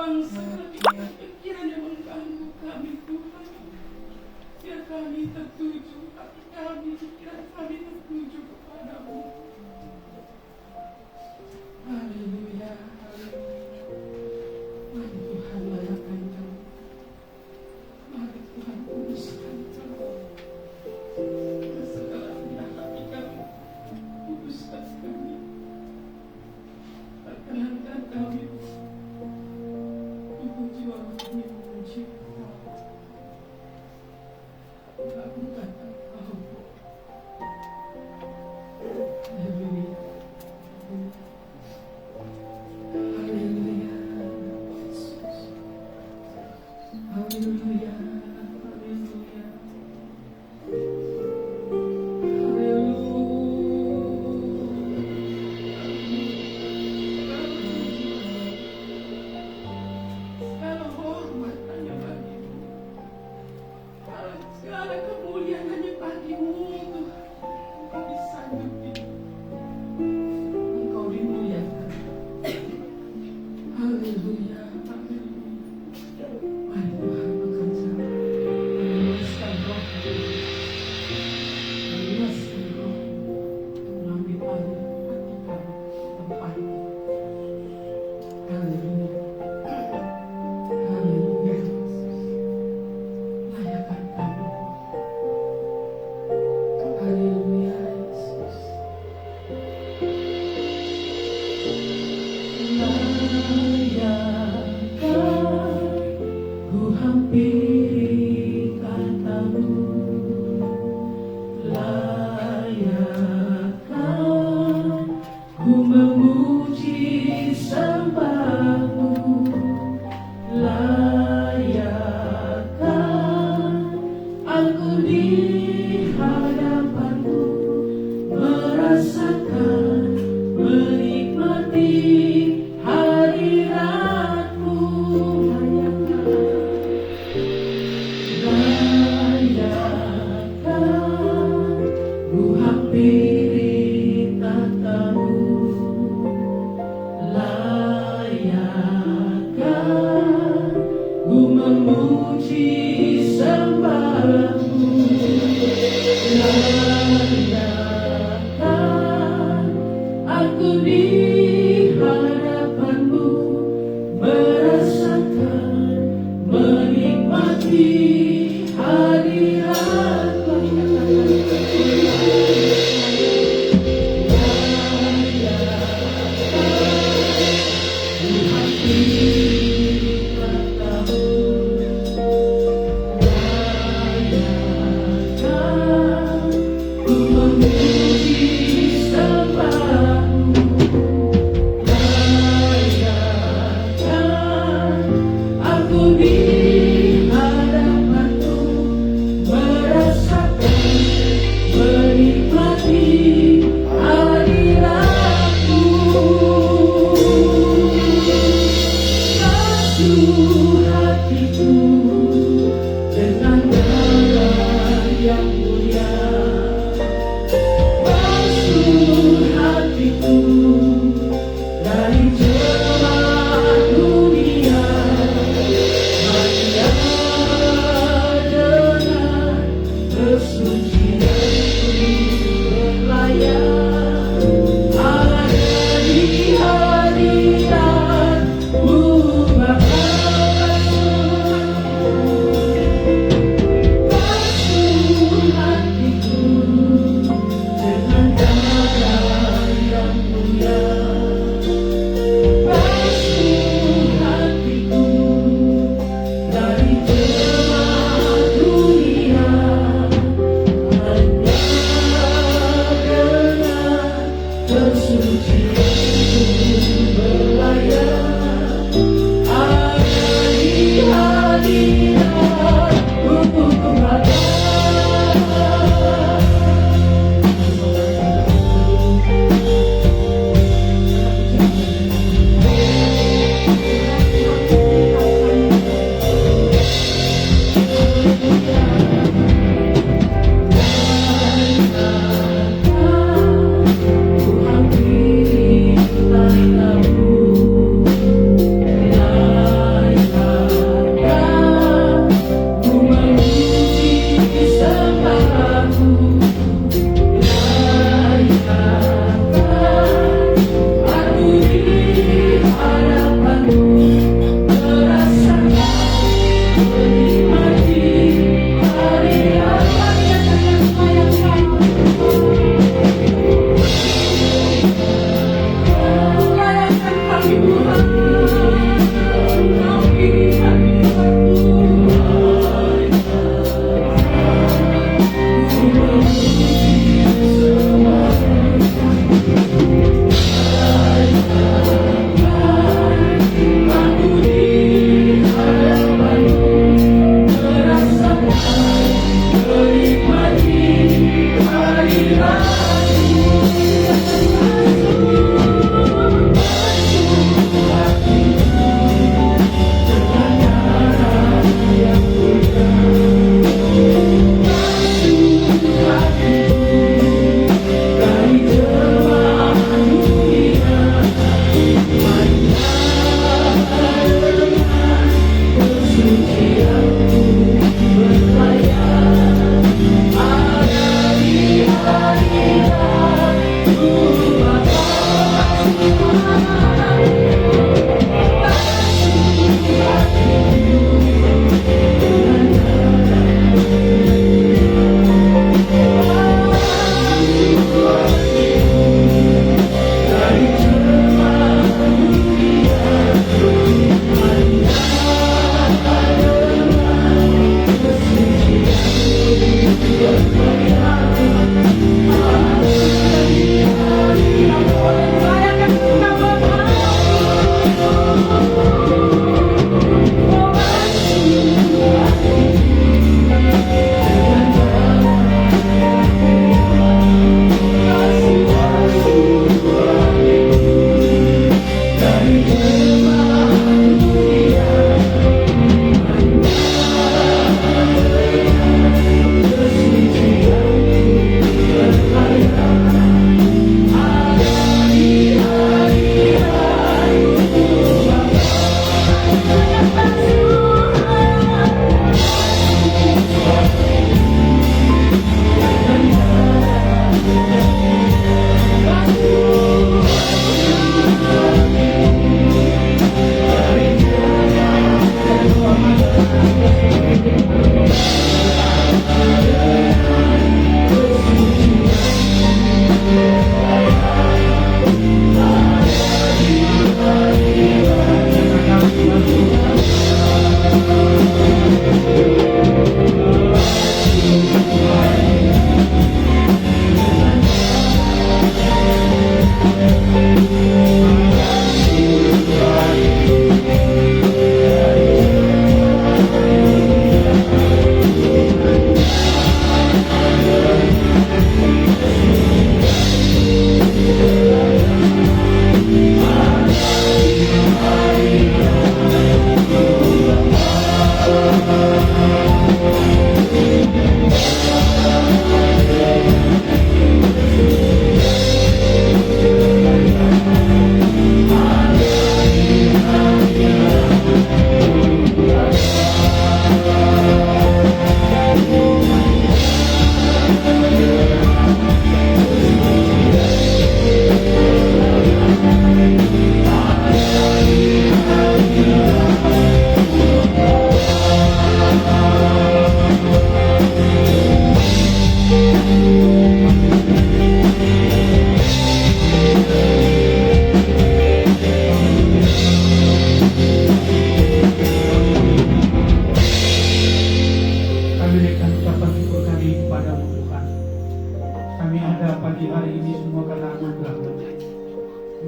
memang segala pikiran yang mengganggu kami Tuhan. Biar kami tertuju, hati kami, pikiran kami tertuju kepadamu. Haleluya, haleluya. Mari Tuhan layakan kami. Mari Tuhan kuduskan kami. Segala hati kami, kuduskan kami. Perkenankan kami untuk jiwa kami memuji Engkau. Lakukan Engkau. Haleluya. Haleluya. Haleluya. Haleluya. Segala hormat hanya bagimu, segala kemuliaan hanya bagimu Tuhan. Engkau disanggupi, Engkau dimuliakan. Haleluya, haleluya. Mari Tuhan bekerja, meluaskan roh, meluaskan roh, mengambil alih hati kami, tempat. Haleluya. Haleluya. Layakan kami. Haleluya Yesus. Layakan ku hampiri katamu. Layakan ku memuji sembahmu. Layakan aku di hadapanmu, merasakan, menikmati hadiratmu. Layakan ku hampiri tatamu. Layakan ku memuji sembahmu. Layakan aku di hadapanmu, merasakan, menikmati hadiratmu.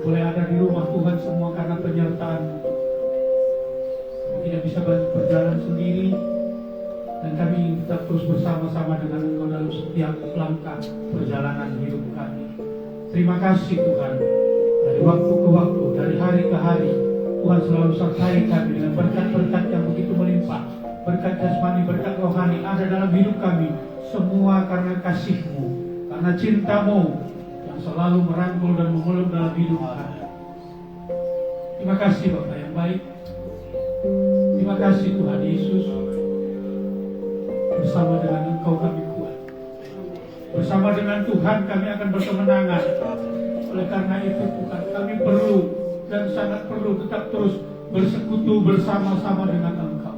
boleh ada di rumah Tuhan semua karena penyertaan-Mu. Tidak bisa berjalan sendiri, dan kami ingin tetap terus bersama-sama dengan Engkau dalam setiap langkah perjalanan hidup kami. Terima kasih Tuhan. Dari waktu ke waktu, dari hari ke hari, Tuhan selalu sertai kami dengan berkat-berkat yang begitu melimpah. Berkat jasmani, berkat rohani ada dalam hidup kami. Semua karena kasih-Mu, karena cinta-Mu yang selalu merangkul dan memeluk dalam hidup kami. Terima kasih Bapa yang baik. Terima kasih Tuhan Yesus. Bersama dengan Engkau kami kuat. Bersama dengan Tuhan kami akan berkemenangan. Oleh karena itu Tuhan, kami perlu dan sangat perlu tetap terus bersekutu bersama-sama dengan Engkau.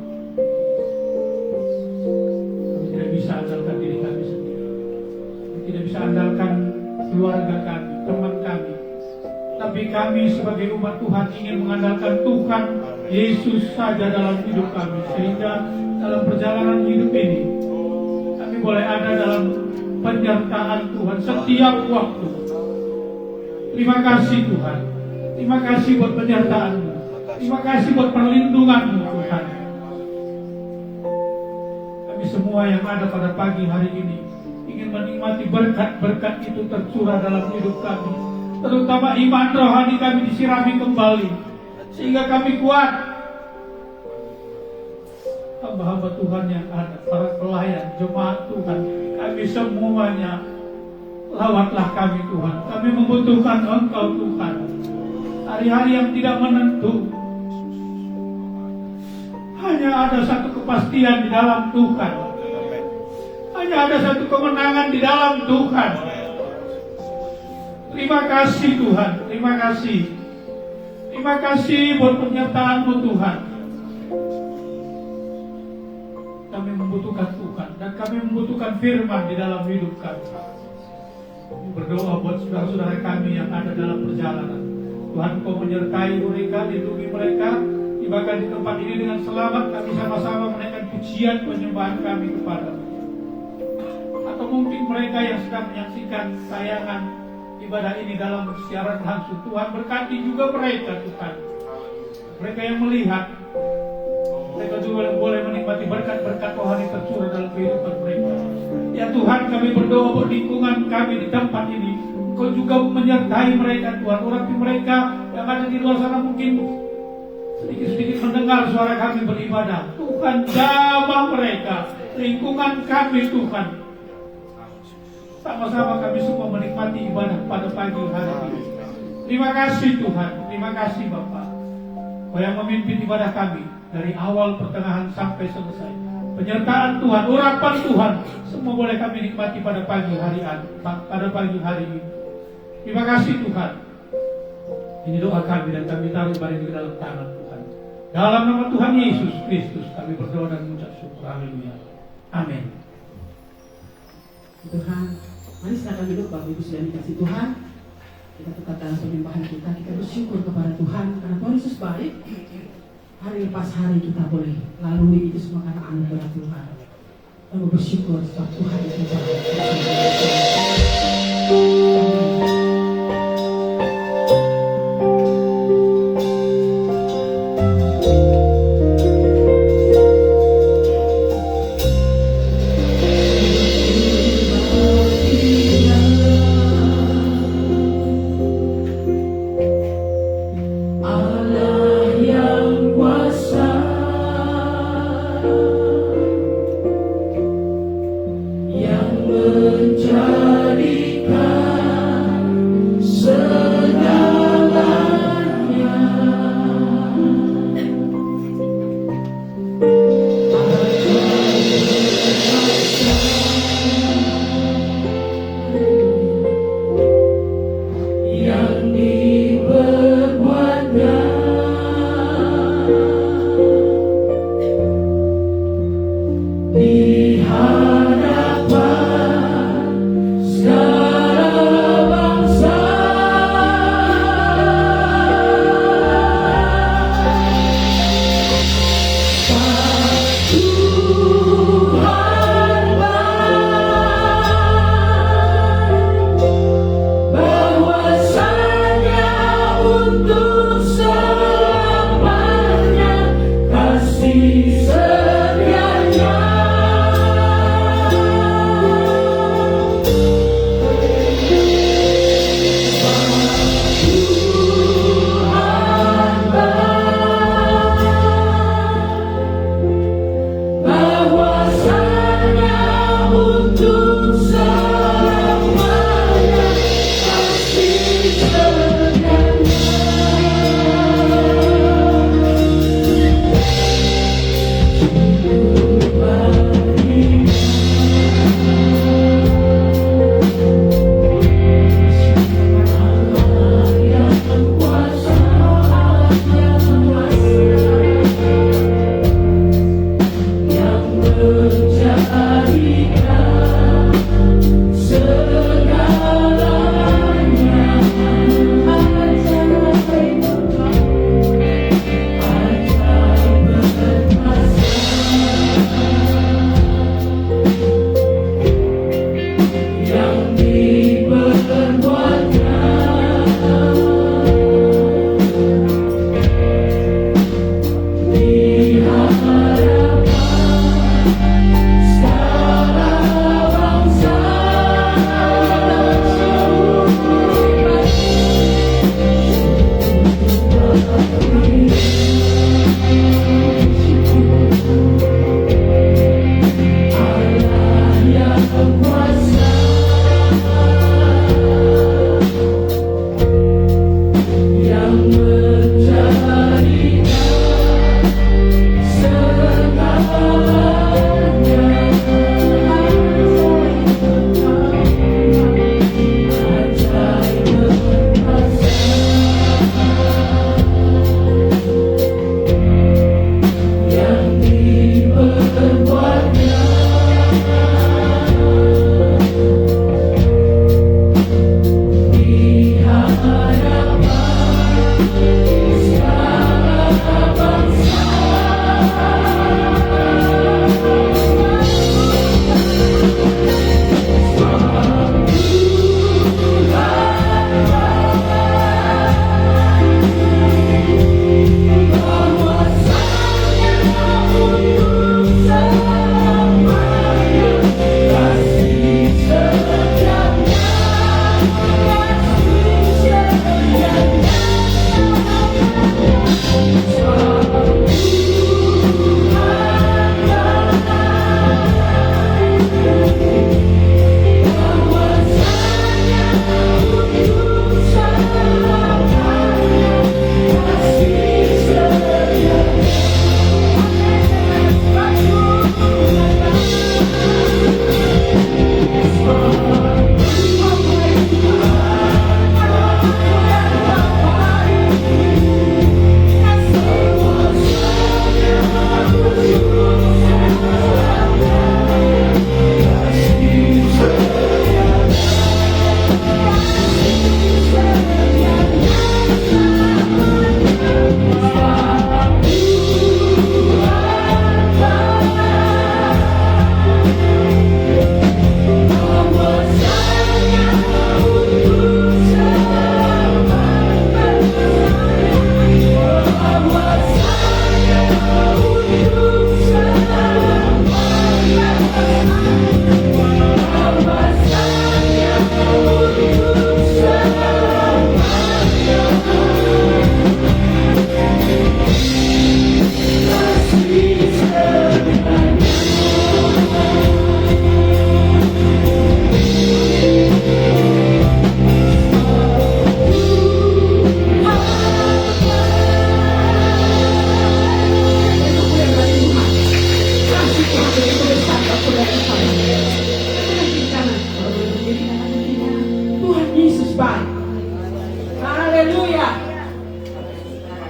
Kami tidak bisa andalkan diri kami sendiri. Kami tidak bisa andalkan keluarga kami, teman kami. Tapi kami sebagai umat Tuhan ingin mengandalkan Tuhan Yesus saja dalam hidup kami. Sehingga dalam perjalanan hidup ini kami boleh ada dalam penyertaan Tuhan setiap waktu. Terima kasih Tuhan. Terima kasih buat penyertaan-Mu. Terima kasih buat perlindungan-Mu Tuhan. Kami semua yang ada pada pagi hari ini ingin menikmati berkat-berkat itu tercurah dalam hidup kami. Terutama iman rohani kami disirami kembali sehingga kami kuat. Hamba-hamba Tuhan yang ada, para pelayan, jemaat Tuhan, kami semuanya, lawatlah kami Tuhan. Kami membutuhkan Engkau Tuhan. Hari-hari yang tidak menentu, hanya ada satu kepastian di dalam Tuhan. Hanya ada satu kemenangan di dalam Tuhan. Terima kasih Tuhan, terima kasih. Terima kasih buat penyertaan-Mu Tuhan. Kami membutuhkan Tuhan dan kami membutuhkan firman di dalam hidup kami. Kami berdoa buat saudara-saudara kami yang ada dalam perjalanan. Tuhan Kau menyertai mereka, lindungi mereka. Tibakan di tempat ini dengan selamat, kami sama-sama menaikkan pujian penyembahan kami kepada-Mu. Atau mungkin mereka yang sedang menyaksikan tayangan ibadah ini dalam siaran langsung, Tuhan berkati juga mereka Tuhan. Mereka yang melihat, mereka juga boleh menikmati berkat-berkat rohani tercurah dalam kehidupan mereka. Ya Tuhan, kami berdoa buat lingkungan kami di tempat ini. Kau juga menyertai mereka Tuhan. Orang mereka yang ada di luar sana mungkin sedikit-sedikit mendengar suara kami beribadah. Tuhan, jamah mereka, lingkungan kami Tuhan. Sama-sama kami semua menikmati ibadah pada pagi hari ini. Terima kasih Tuhan, terima kasih Bapak. Kau yang memimpin ibadah kami dari awal, pertengahan sampai selesai. Penyertaan Tuhan, urapan Tuhan, semua boleh kami nikmati pada pagi hari ini. Terima kasih Tuhan. Ini doa kami dan kami taruh ibadah ini ke dalam tangan Tuhan. Dalam nama Tuhan Yesus Kristus kami berdoa dan mengucap syukur. Haleluya. Amin. Tuhan, mari silakan duduk Bapak Ibu sudah dikasih Tuhan. Kita tetap dalam penyembahan kita bersyukur kepada Tuhan karena Tuhan Yesus baik. Hari lepas hari kita boleh lalui itu semua karena anugerah Tuhan. Lalu bersyukur sebab Tuhan itu baik. Menjadi untuk selamanya, kasih setianya. Bahwasanya untuk selamanya, kasih setianya.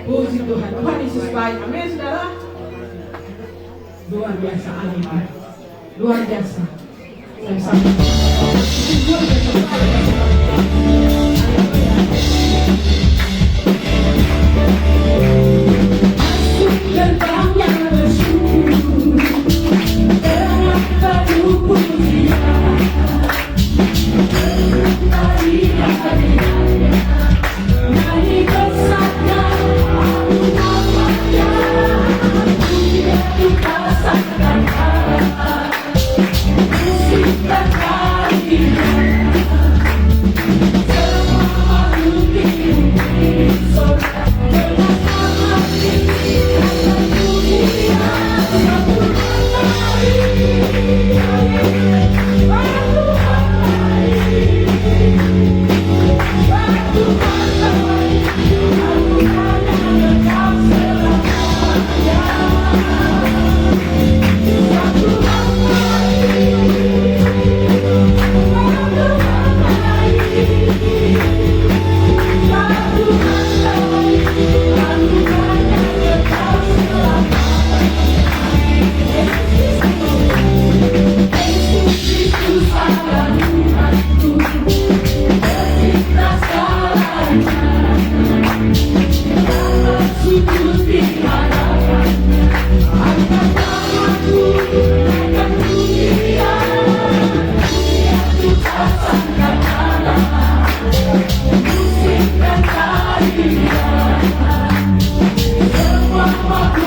Puji Tuhan, Tuhan Yesus baik. Amin, saudara. Luar biasa, amin. Luar biasa. Saya sambut. Luar biasa. Masuk gerbang yang bersyukur dengan baju pujian, dari hadiahnya nyanyi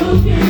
Bye.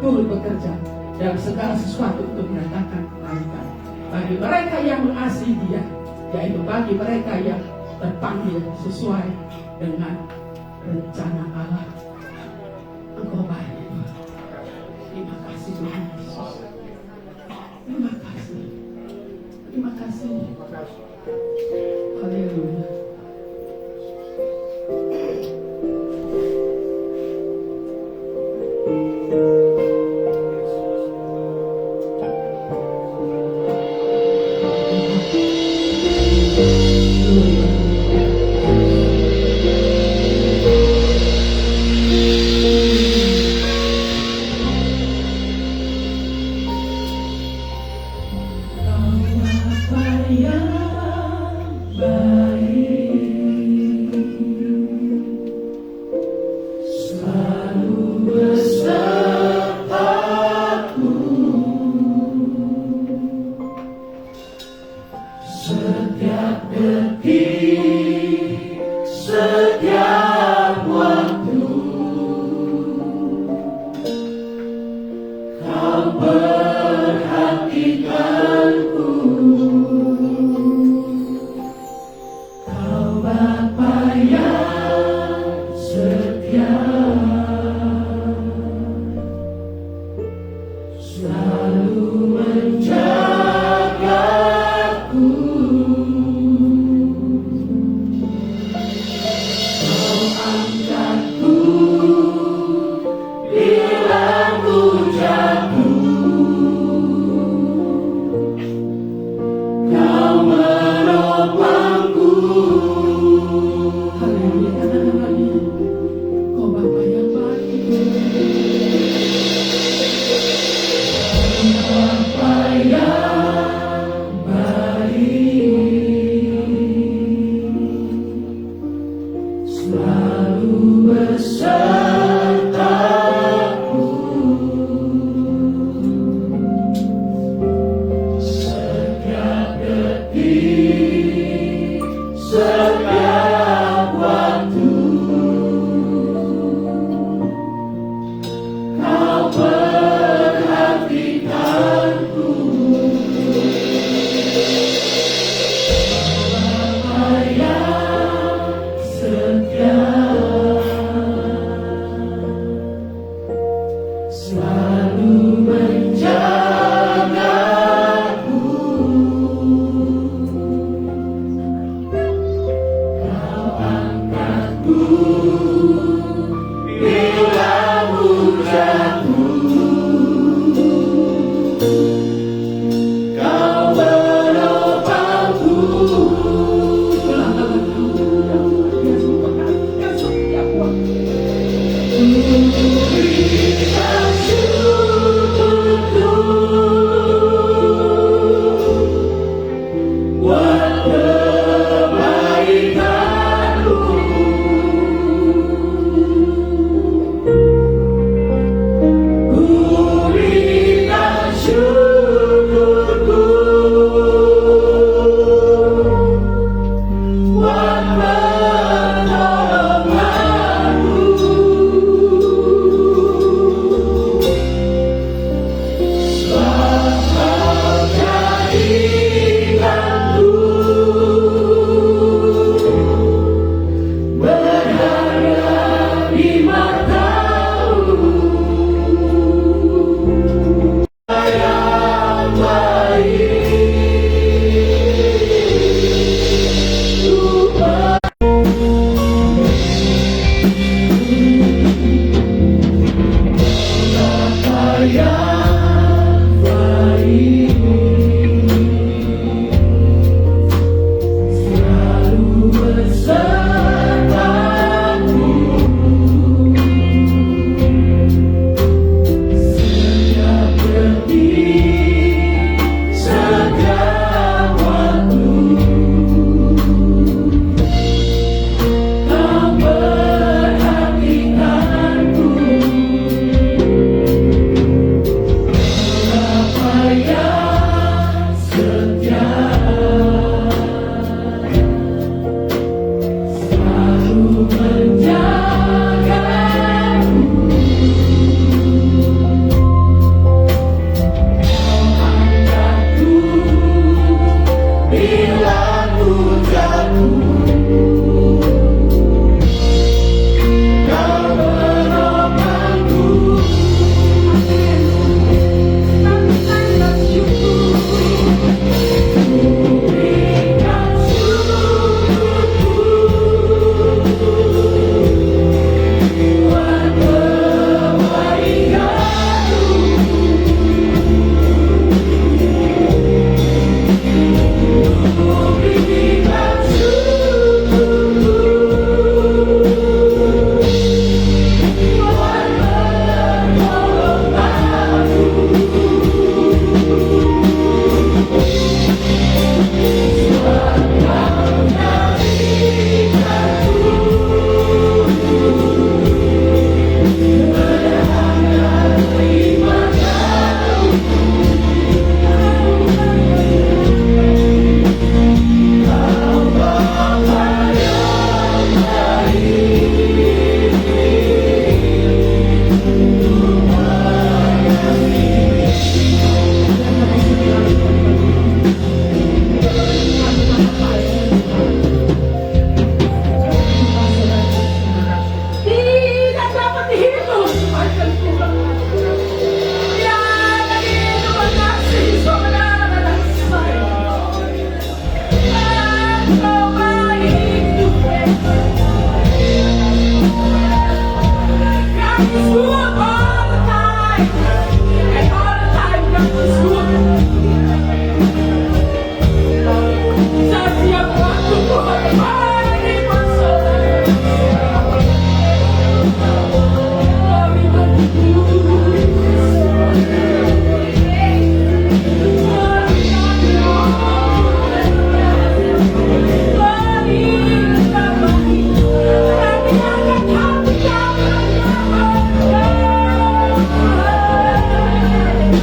turut bekerja dalam segala sesuatu untuk mendatangkan kebaikan bagi mereka yang mengasihi Dia, yaitu bagi mereka yang terpanggil sesuai dengan rencana Allah. Engkau baik, Tuhan. Terima kasih Tuhan Yesus. Terima kasih. Terima kasih. Haleluya.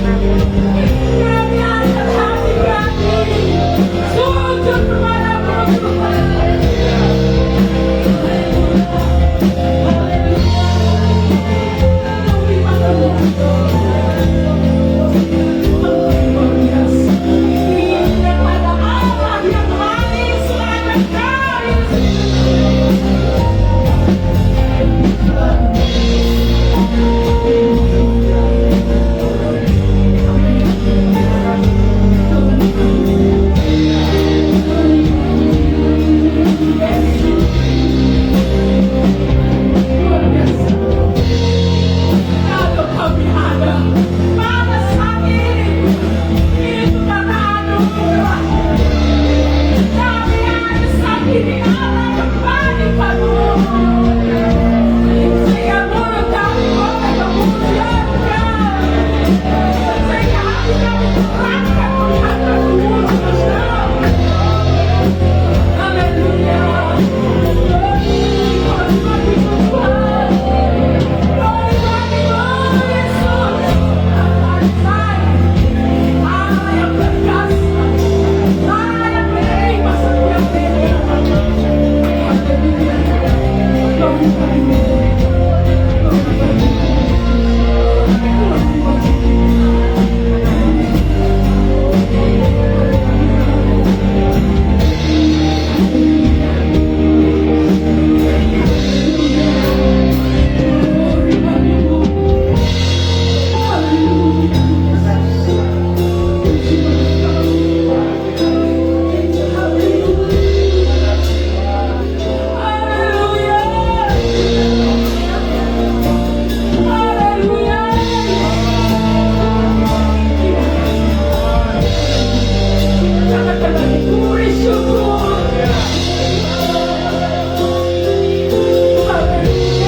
Kami angkat hati kami, sujud kepadamu Tuhan. Kalau kami ada pada saat ini, itu karena anugerah. Kami ada saat ini Allah kembali padamu. Sehingga mulut kami boleh memuliakan. Sehingga hati kami terangkat menghadap mulut-Mu. Haleluya. Glory bagi Tuhan. Glory bagi-Mu, Yesus. Allah yang berkuasa, Allah yang menerima setiap pilihan. Haleluya. Glory bagi-Mu. Glory bagi-Mu. Glory bagi-Mu. Glory bagi-Mu. Haleluya. Haleluya. Haleluya. Jangan kembali beri syukur. Haleluya.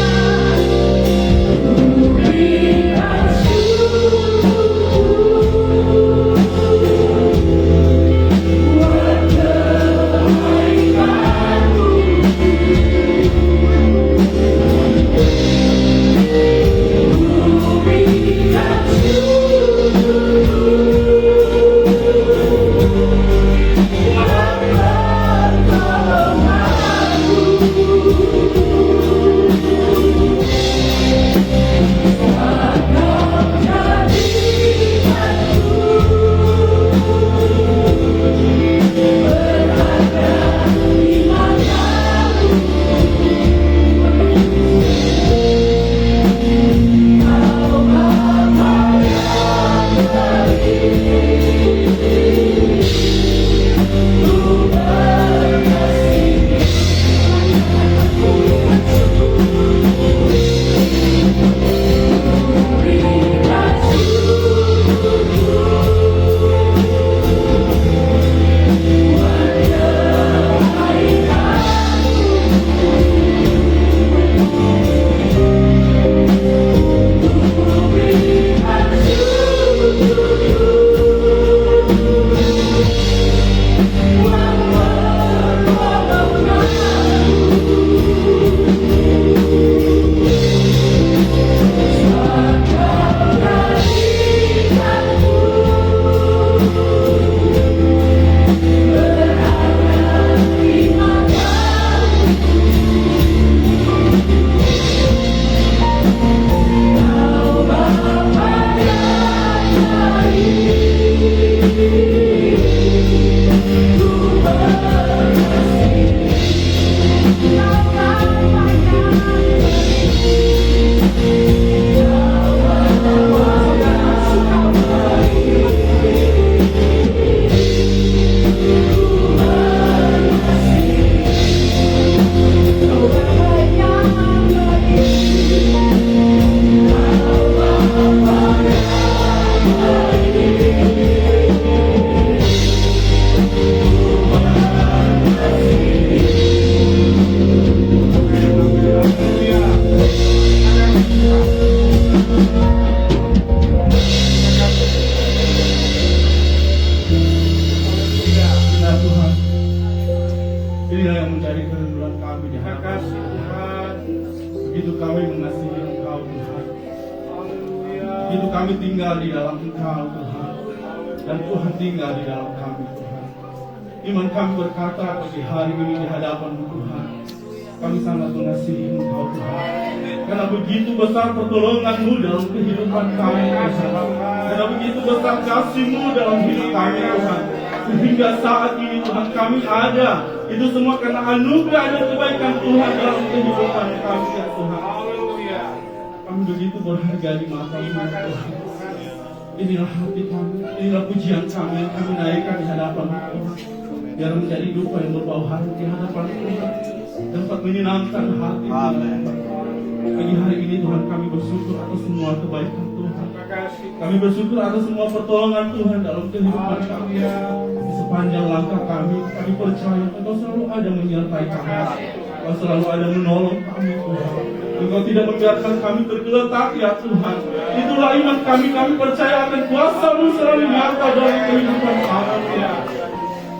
Berikan kami tinggal di dalam Engkau Tuhan, dan Tuhan tinggal di dalam kami Tuhan. Iman kami berkata pagi hari ini di hadapan-Mu Tuhan, kami sangat mengasihi Engkau Tuhan, karena begitu besar pertolongan-Mu dalam kehidupan kami Tuhan, karena begitu besar kasih-Mu dalam hidup kami Tuhan, sehingga saat ini Tuhan kami ada. Itu semua karena anugerah dan kebaikan Tuhan dalam kehidupan kami ya Tuhan. Kami begitu berharga di mata-Mu Tuhan. Inilah hati kami, inilah pujian kami yang kami naikkan di hadapan-Mu Tuhan. Biar menjadi duka yang berbau harum di hadapan Tuhan, dapat menyenangkan hati Tuhan. Pagi hari ini Tuhan kami bersyukur atas semua kebaikan Tuhan. Kami bersyukur atas semua pertolongan Tuhan dalam kehidupan kami. Di sepanjang langkah kami percaya Engkau selalu ada menyertai kami. Engkau selalu ada menolong kami Tuhan. Engkau tidak membiarkan kami tergeletak ya Tuhan. Itulah iman kami percaya akan kuasa-Mu selalu nyata dalam kehidupan kami.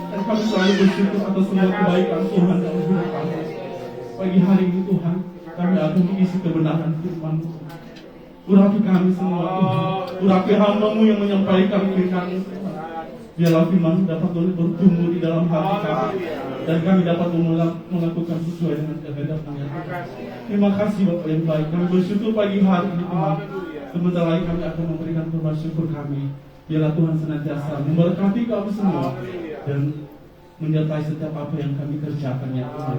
Dan kami selalu bersyukur atas semua kebaikan Tuhan dalam hidup kami. Pagi hari ini Tuhan, kami akan mengisi kebenaran firman-Mu. Urapi kami semua Tuhan. Urapi hamba-Mu yang menyampaikan firman-Mu Tuhan. Biarlah firman-Mu dapat bertumbuh di dalam hati kami, dan kami dapat melakukan sesuai dengan kehendak-Mu. Terima kasih Bapak yang baik. Kami bersyukur pagi hari ini Tuhan. Sebentar lagi kami akan memberikan firman syukur kami. Biarlah Tuhan senantiasa memberkati kami semua dan menyertai setiap apa yang kami kerjakan ya Tuhan.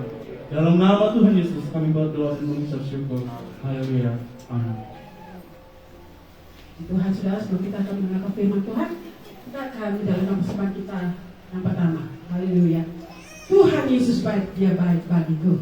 Dalam nama Tuhan Yesus kami berdoa dan mengucap syukur. Haleluya. Amin. Tuhan, saudara, sebelum kita akan menangkap firman Tuhan, kita akan dalam persembahan kita yang pertama. Haleluya. Tuhan Yesus baik, Dia baik bagiku.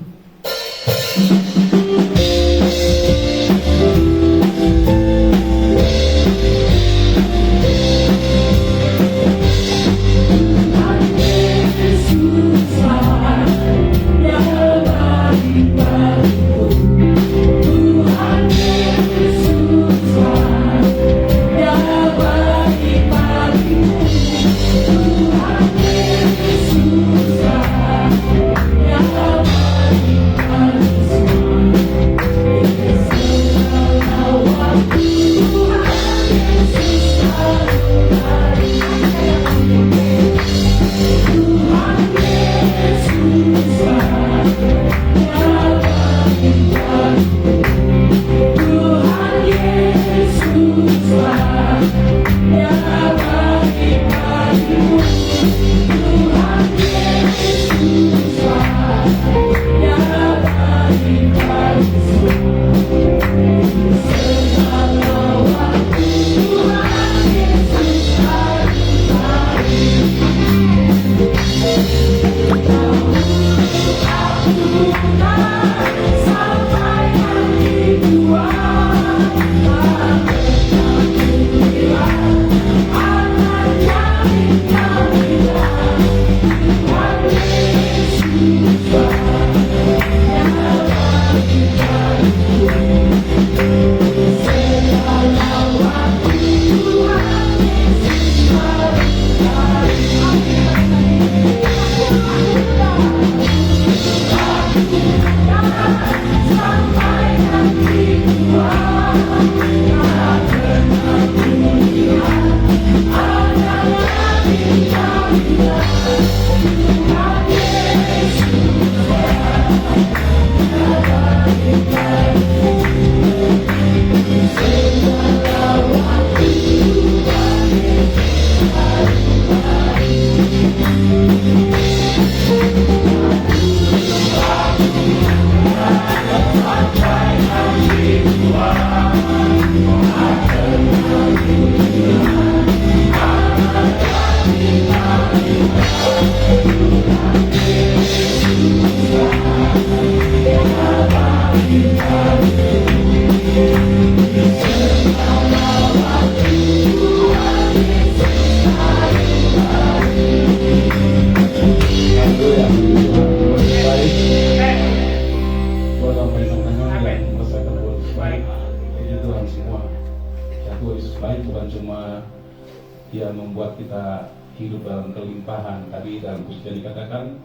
Dia membuat kita hidup dalam kelimpahan. Tadi dalam pujian dikatakan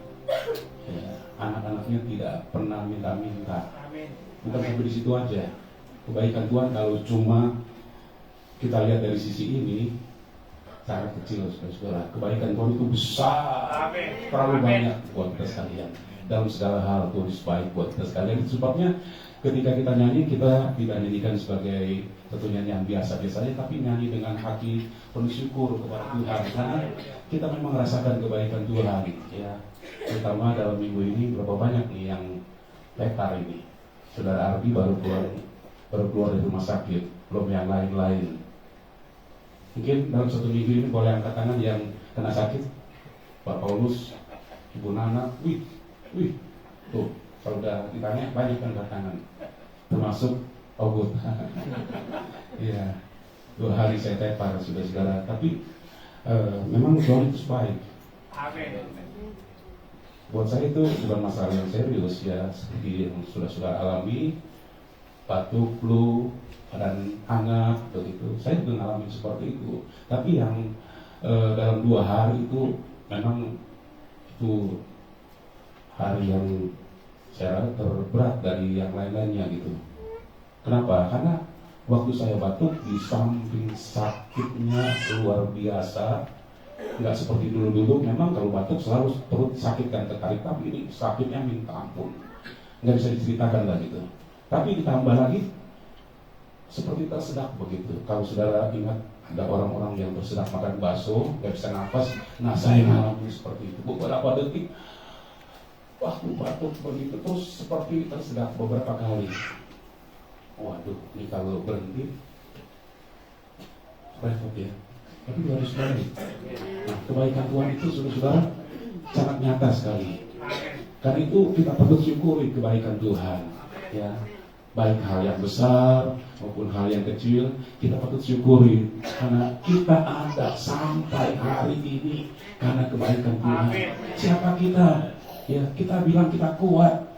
ya, anak-anaknya tidak pernah minta-minta. Bukan sampai di situ aja. Kebaikan Tuhan kalau cuma kita lihat dari sisi ini sangat kecil, saudara. Kebaikan Tuhan itu besar, terlalu banyak buat kita sekalian. Dalam segala hal Tuhan baik buat kita sekalian. Itu sebabnya ketika kita nyanyi, kita tidak nyanyikan sebagai satu nyanyian biasa-biasa saja, tapi nyanyi dengan hati penuh syukur kepada Tuhan, karena kita memang merasakan kebaikan Tuhan, ya. Terutama dalam minggu ini berapa banyak nih yang tepar ini. Saudara Ardi baru keluar dari rumah sakit, belum yang lain-lain. Mungkin dalam satu minggu ini boleh angkat tangan yang kena sakit. Pak Paulus, Ibu Nana, wih, tuh, kalau udah ditanya banyak yang angkat tangan, termasuk Ogut. Iya, 2 hari saya tepar, saudara-saudara. Tapi memang Tuhan itu baik. Buat saya itu bukan masalah yang serius, ya, seperti yang sudah alami, batuk, flu, badan hangat, begitu. Saya juga ngalamin seperti itu. Tapi yang dalam 2 hari itu memang itu hari yang saya rasa terberat dari yang lain-lainnya gitu. Kenapa? Karena waktu saya batuk, di samping sakitnya luar biasa, nggak seperti dulu-dulu. Memang kalau batuk selalu perut sakit dan tertarik, tapi ini sakitnya minta ampun, nggak bisa diceritakan lah gitu. Tapi ditambah lagi seperti tersedak begitu. Kalau saudara ingat ada orang-orang yang tersedak makan bakso, nggak bisa nafas. Nah, saya mengalami seperti itu beberapa detik waktu batuk begitu, terus seperti tersedak beberapa kali. Waduh, ini kalau berhenti repot ya. Tapi harus balik. Nah, kebaikan Tuhan itu saudara sangat nyata sekali. Karena itu kita patut syukuri kebaikan Tuhan, ya. Baik hal yang besar maupun hal yang kecil, kita patut syukuri karena kita ada sampai hari ini karena kebaikan Tuhan. Siapa kita? Ya, kita bilang kita kuat.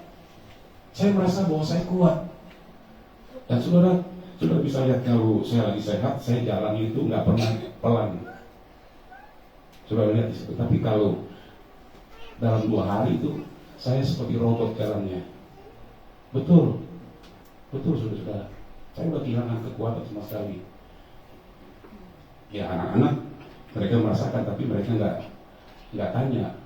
Saya merasa bahwa saya kuat. Dan saudara bisa lihat kalau saya lagi sehat, saya jalan itu nggak pernah pelan. Saudara lihat di situ. Tapi kalau dalam 2 hari itu saya seperti robot jalannya. Betul, saudara. Saya udah kehilangan kekuatan sama sekali. Ya, anak-anak mereka merasakan, tapi mereka nggak tanya.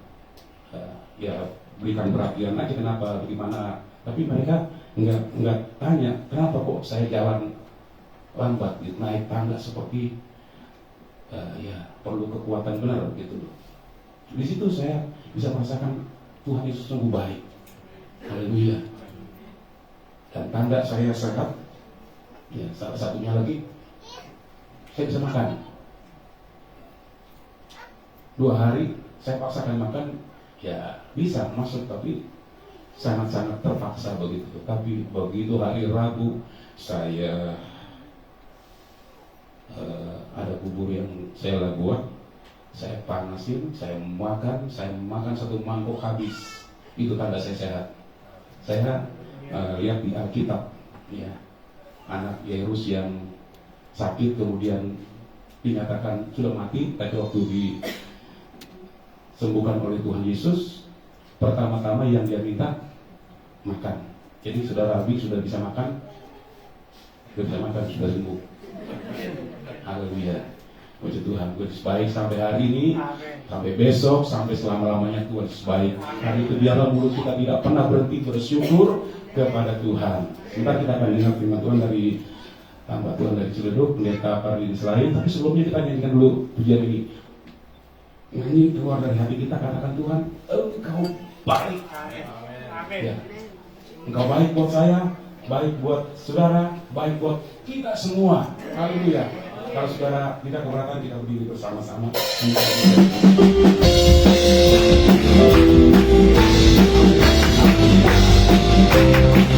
Ya, berikan perhatian aja kenapa, bagaimana. Tapi mereka nggak tanya kenapa kok saya jalan lambat, naik tangga seperti ya perlu kekuatan benar gitu loh. Di situ saya bisa merasakan Tuhan Yesus sungguh baik. Haleluya. Dan tanda saya sehat, ya salah satunya lagi saya bisa makan. 2 hari saya paksakan makan, ya bisa masuk, tapi sangat-sangat terpaksa begitu. Tapi begitu hari Rabu saya ada bubur yang saya buat, saya panasin, saya makan 1 mangkok habis. Itu tanda saya sehat. Saya lihat di Alkitab, ya, anak Yairus yang sakit kemudian dinyatakan sudah mati, tapi waktu disembuhkan oleh Tuhan Yesus, pertama-tama yang dia minta makan. Jadi saudara Abi sudah bisa makan, sudah sembuh. Haleluya. Puji Tuhan, Tuhan baik sampai hari ini, sampai besok, sampai selama-lamanya Tuhan baik. Hari itu biarlah mulut kita tidak pernah berhenti bersyukur kepada Tuhan. Sebentar kita akan dengar firman Tuhan dari hamba Tuhan dari Ciledug, pendeta Pardi selain. Tapi sebelumnya kita nyanyikan dulu pujian ini. Nyanyi keluar dari hati kita, katakan Tuhan, Engkau baik. Ya. Engkau baik buat saya, baik buat saudara, baik buat kita semua. Haleluya. Kalau saudara tidak keberatan, kita berdiri bersama-sama. Thank you.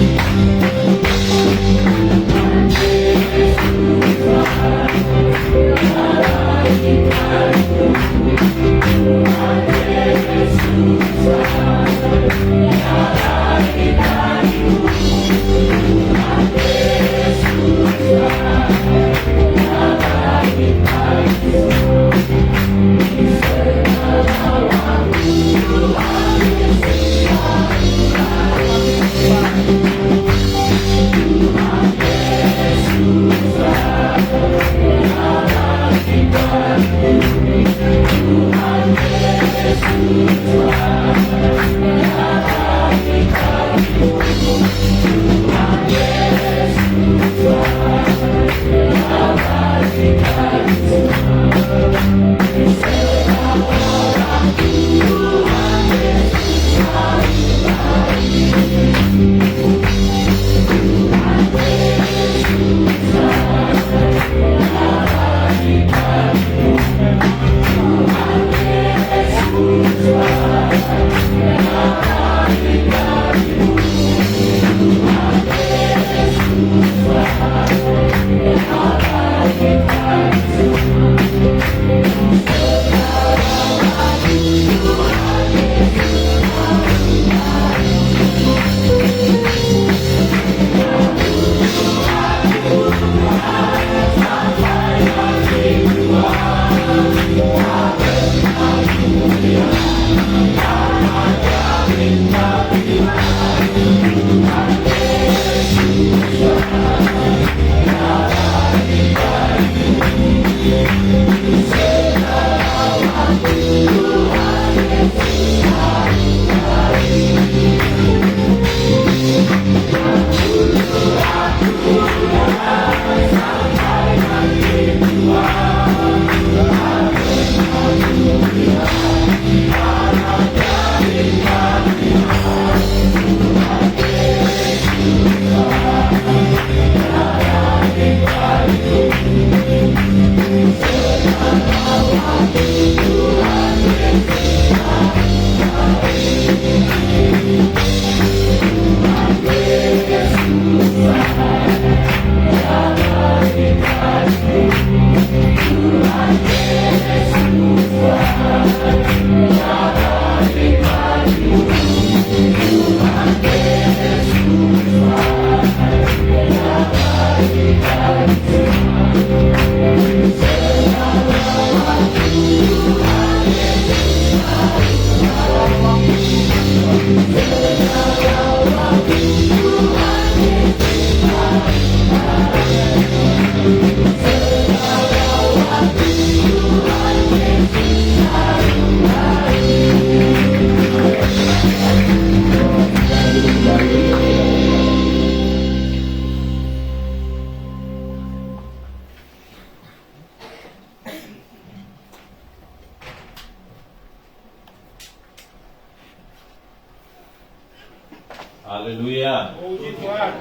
Haleluya. Puji Tuhan.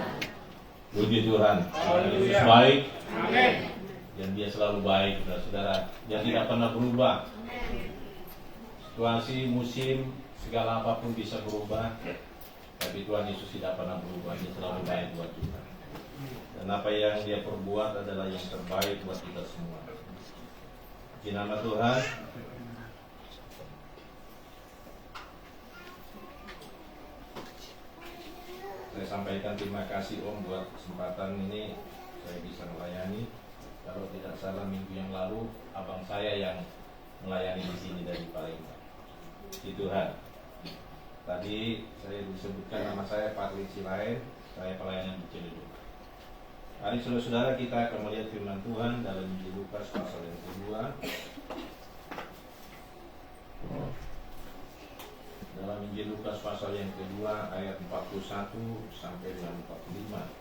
Puji Tuhan. Haleluya. Yesus baik. Amin. Dan dia selalu baik, saudara-saudara. Dia tidak pernah berubah. Situasi, musim, segala apapun bisa berubah. Tapi Tuhan Yesus tidak pernah berubah. Dia selalu baik buat kita. Dan apa yang dia perbuat adalah yang terbaik buat kita semua. Puji nama Tuhan. Saya sampaikan terima kasih Om buat kesempatan ini saya bisa melayani. Kalau tidak salah minggu yang lalu abang saya yang melayani di sini dari Palembang. Puji Tuhan. Tadi saya disebutkan nama saya Patli Silain, saya pelayanan di Ciledug. Hari saudara-saudara kita akan melihat firman Tuhan dalam Injil Lukas pasal yang kedua. Dalam Injil Lukas pasal yang kedua ayat 41 sampai dengan 45.